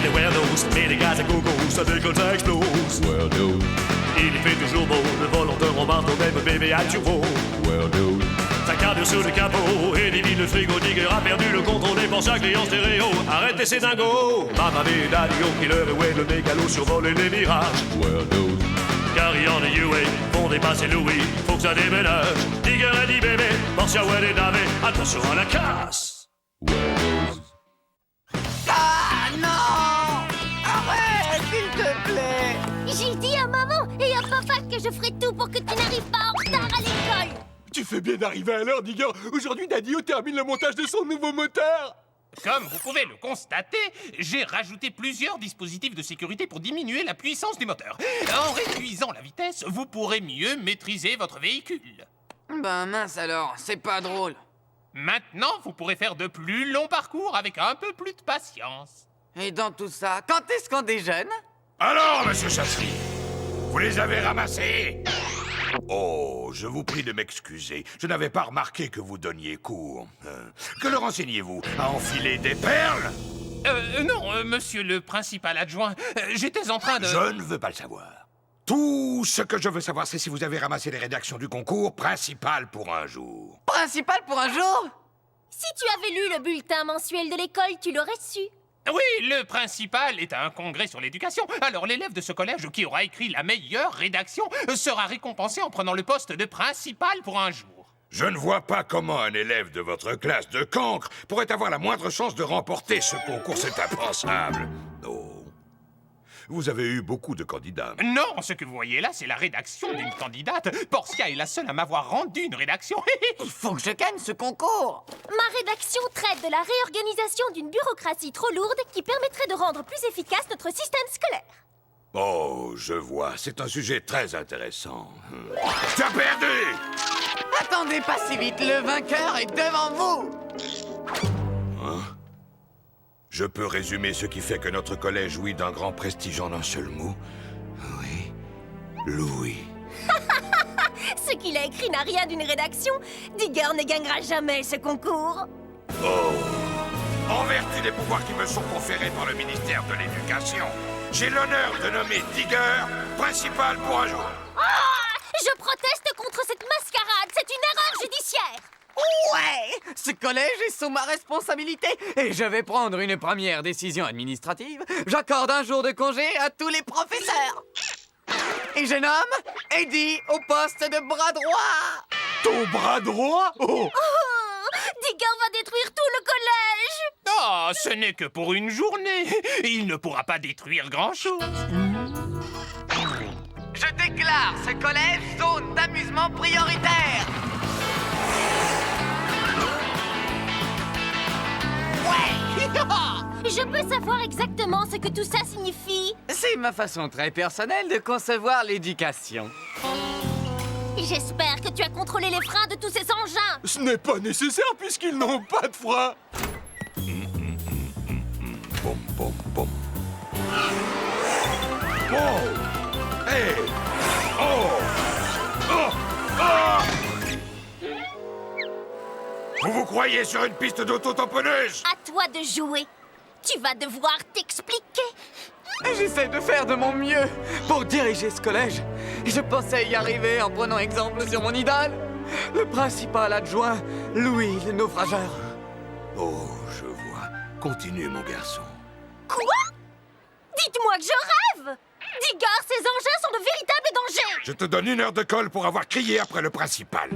les weirdos, mais les gaz à gogo, ça décolle, ça explose. Weirdo, Il y fait toujours beau, le volanteur embarque au même bébé à turbo. weirdo, Sa carte sur le capot, et divine le frigo, Digger a perdu le contrôle des Porsche clés en stéréo. Arrêtez ces dingos, Mamma mia, Daddy, oh, Killer et Wayne, le mégalo survole les mirages. weirdo, Carillon et UA font dépasser Louis, faut que ça déménage. Digger a dit bébé, Porsche, Wayne et Davé, attention à la casse. weirdos. Ah non! Arrête, s'il te plaît! J'ai dit à maman et à papa que je ferai tout pour que tu n'arrives pas en retard à l'école. Tu fais bien d'arriver à l'heure, Digger. Aujourd'hui, Daddy-O termine le montage de son nouveau moteur. Comme vous pouvez le constater, j'ai rajouté plusieurs dispositifs de sécurité pour diminuer la puissance du moteur. En réduisant la vitesse, vous pourrez mieux maîtriser votre véhicule. Ben mince alors, c'est pas drôle. Maintenant, vous pourrez faire de plus longs parcours avec un peu plus de patience. Et dans tout ça, quand est-ce qu'on déjeune? Alors, monsieur Chasserie, vous les avez ramassés? Oh, je vous prie de m'excuser. Je n'avais pas remarqué que vous donniez cours. Que leur enseignez-vous? À enfiler des perles? Non, monsieur le principal adjoint, j'étais en train de... Je ne veux pas le savoir. Tout ce que je veux savoir, c'est si vous avez ramassé les rédactions du concours principal pour un jour. Principal pour un jour? Si tu avais lu le bulletin mensuel de l'école, tu l'aurais su. Oui, le principal est à un congrès sur l'éducation. Alors l'élève de ce collège qui aura écrit la meilleure rédaction sera récompensé en prenant le poste de principal pour un jour. Je ne vois pas comment un élève de votre classe de cancre pourrait avoir la moindre chance de remporter ce concours. C'est impensable. Oh. Vous avez eu beaucoup de candidats. Non, ce que vous voyez là, c'est la rédaction d'une candidate. Portia est la seule à m'avoir rendu une rédaction. Il faut que je gagne ce concours! Ma rédaction traite de la réorganisation d'une bureaucratie trop lourde qui permettrait de rendre plus efficace notre système scolaire. Oh, je vois. C'est un sujet très intéressant. Tu as perdu! Attendez pas si vite, le vainqueur est devant vous! Je peux résumer ce qui fait que notre collège jouit d'un grand prestige en un seul mot. Oui, Louis. Ce qu'il a écrit n'a rien d'une rédaction. Digger ne gagnera jamais ce concours. Oh! En vertu des pouvoirs qui me sont conférés par le ministère de l'Éducation, j'ai l'honneur de nommer Digger principal pour un jour. Je proteste contre cette mascarade. C'est une erreur judiciaire. Ouais! Ce collège est sous ma responsabilité et je vais prendre une première décision administrative. J'accorde un jour de congé à tous les professeurs. Et je nomme Eddie au poste de bras droit. Ton bras droit? Oh! Digger va détruire tout le collège. Ah, ce n'est que pour une journée. Il ne pourra pas détruire grand-chose. Je déclare ce collège zone d'amusement prioritaire. Je peux savoir exactement ce que tout ça signifie. C'est ma façon très personnelle de concevoir l'éducation. J'espère que tu as contrôlé les freins de tous ces engins. Ce n'est pas nécessaire puisqu'ils n'ont pas de frein. Boum, boum, boum. Oh! Hey! Oh! Oh! Oh! Vous vous croyez sur une piste d'auto-tamponneuse? À toi de jouer. Tu vas devoir t'expliquer. J'essaie de faire de mon mieux pour diriger ce collège. Je pensais y arriver en prenant exemple sur mon idole, le principal adjoint, Louis le naufrageur. Oh, je vois. Continue, mon garçon. Quoi? Dites-moi que je rêve. Digger, ces engins sont de véritables dangers. Je te donne 1 heure de colle pour avoir crié après le principal.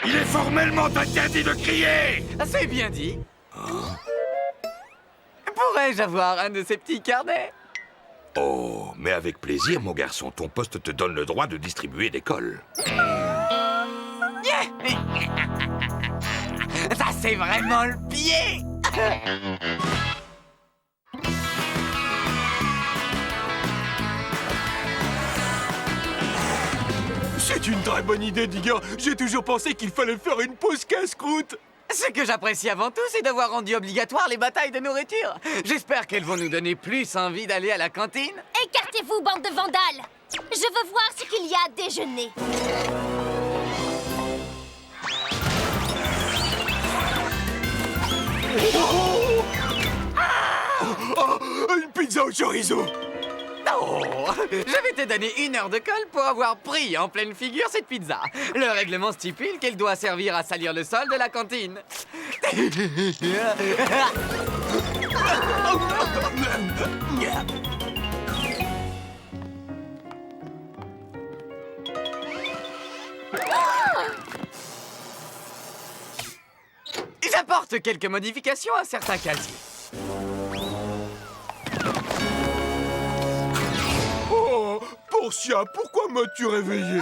Il est formellement interdit de crier! C'est bien dit. Pourrais-je avoir un de ces petits carnets? Oh, mais avec plaisir, mon garçon. Ton poste te donne le droit de distribuer des colles. Ça, c'est vraiment le pied! C'est une très bonne idée, Digger. J'ai toujours pensé qu'il fallait faire une pause casse-croûte. Ce que j'apprécie avant tout, c'est d'avoir rendu obligatoire les batailles de nourriture. J'espère qu'elles vont nous donner plus envie d'aller à la cantine. Écartez-vous, bande de vandales. Je veux voir ce qu'il y a à déjeuner. chorizo! Oh, je vais te donner 1 heure de colle pour avoir pris en pleine figure cette pizza. Le règlement stipule qu'elle doit servir à salir le sol de la cantine. J'apporte quelques modifications à certains casiers. Oh, Portia, pourquoi m'as-tu réveillé?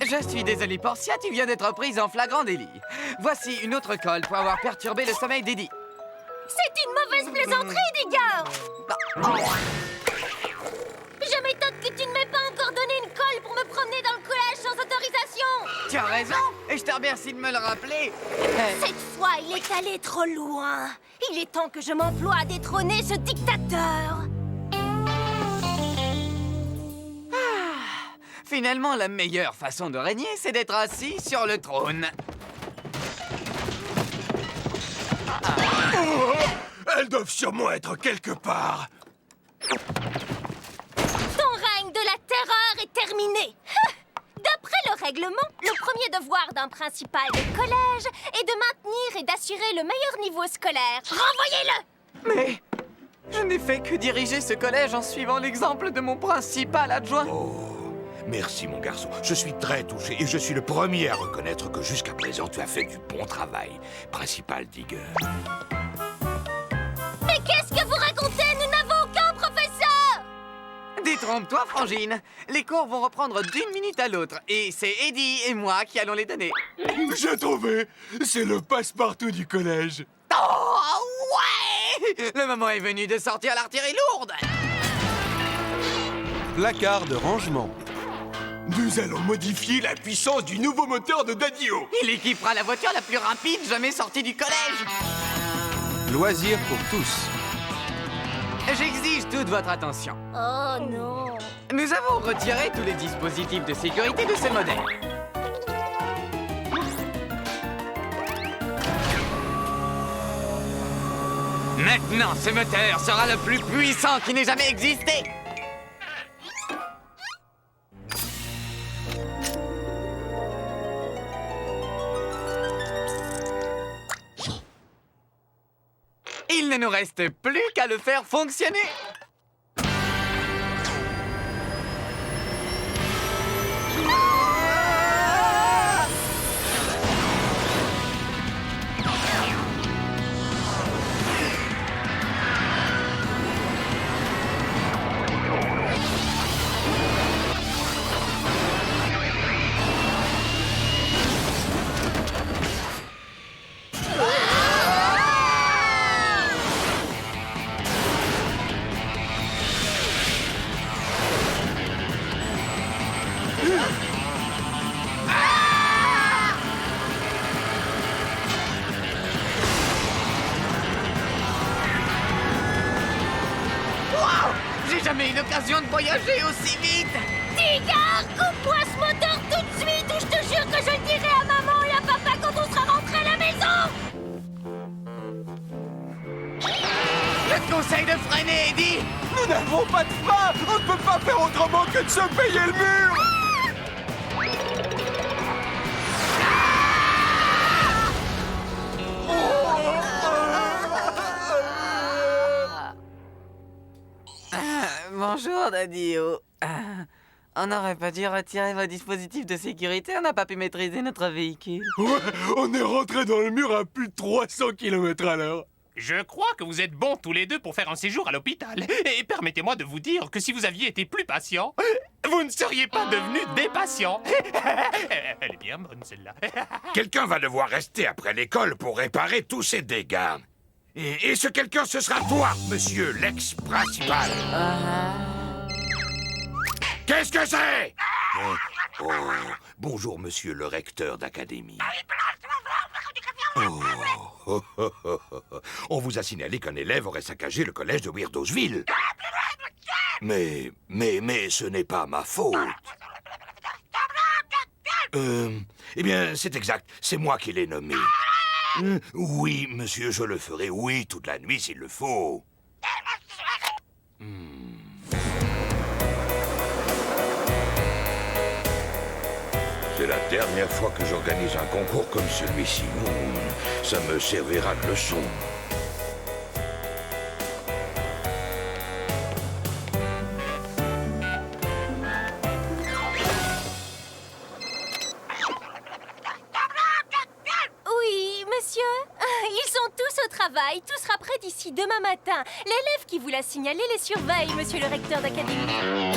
Je suis désolé, Portia, tu viens d'être prise en flagrant délit. Voici une autre colle pour avoir perturbé le sommeil d'Eddie. C'est une mauvaise plaisanterie, Digger! Je m'étonne que tu ne m'aies pas encore donné une colle pour me promener dans le collège sans autorisation! Tu as raison, et je te remercie de me le rappeler. Cette fois, il est allé trop loin. Il est temps que je m'emploie à détrôner ce dictateur. Finalement, la meilleure façon de régner, c'est d'être assis sur le trône. Oh, elles doivent sûrement être quelque part. Ton règne de la terreur est terminé. D'après le règlement, le premier devoir d'un principal de collège est de maintenir et d'assurer le meilleur niveau scolaire. Renvoyez-le! Mais je n'ai fait que diriger ce collège en suivant l'exemple de mon principal adjoint. Merci, mon garçon. Je suis très touché et je suis le premier à reconnaître que jusqu'à présent, tu as fait du bon travail. Principal Digger. Mais qu'est-ce que vous racontez? Nous n'avons aucun professeur! Détrompe-toi, Frangine. Les cours vont reprendre d'une minute à l'autre. Et c'est Eddie et moi qui allons les donner. J'ai trouvé. C'est le passe-partout du collège. Oh, ouais! Le moment est venu de sortir l'artillerie lourde. Placard de rangement. Nous allons modifier la puissance du nouveau moteur de Daddy-O. Il équipera la voiture la plus rapide jamais sortie du collège. Loisirs pour tous. J'exige toute votre attention. Oh non! Nous avons retiré tous les dispositifs de sécurité de ce modèle. Maintenant, ce moteur sera le plus puissant qui n'ait jamais existé. Il ne nous reste plus qu'à le faire fonctionner. J'ai jamais eu l'occasion de voyager aussi vite. Digger, coupe-moi ce moteur tout de suite ou je te jure que je le dirai à maman et à papa quand on sera rentré à la maison. Je te conseille de freiner, Eddie. Nous n'avons pas de frein. On ne peut pas faire autrement que de se payer le mur. Bonjour, Daddy-O. On n'aurait pas dû retirer vos dispositifs de sécurité, on n'a pas pu maîtriser notre véhicule. Ouais, on est rentré dans le mur à plus de 300 km/h. Je crois que vous êtes bons tous les deux pour faire un séjour à l'hôpital. Et permettez-moi de vous dire que si vous aviez été plus patient, vous ne seriez pas devenus des patients. Elle est bien bonne, celle-là. Quelqu'un va devoir rester après l'école pour réparer tous ces dégâts. Et ce quelqu'un, ce sera toi, monsieur l'ex-principal. Qu'est-ce que c'est? Oh, bonjour, monsieur le recteur d'académie. Oh. On vous a signalé qu'un élève aurait saccagé le collège de Weirdosville. Mais ce n'est pas ma faute. Eh bien, c'est exact. C'est moi qui l'ai nommé. Oui, monsieur, je le ferai. Oui, toute la nuit s'il le faut. C'est la dernière fois que j'organise un concours comme celui-ci. Ça me servira de leçon. Oui, monsieur. Ils sont tous au travail. Tout sera prêt d'ici demain matin. L'élève qui vous l'a signalé les surveille, monsieur le recteur d'académie.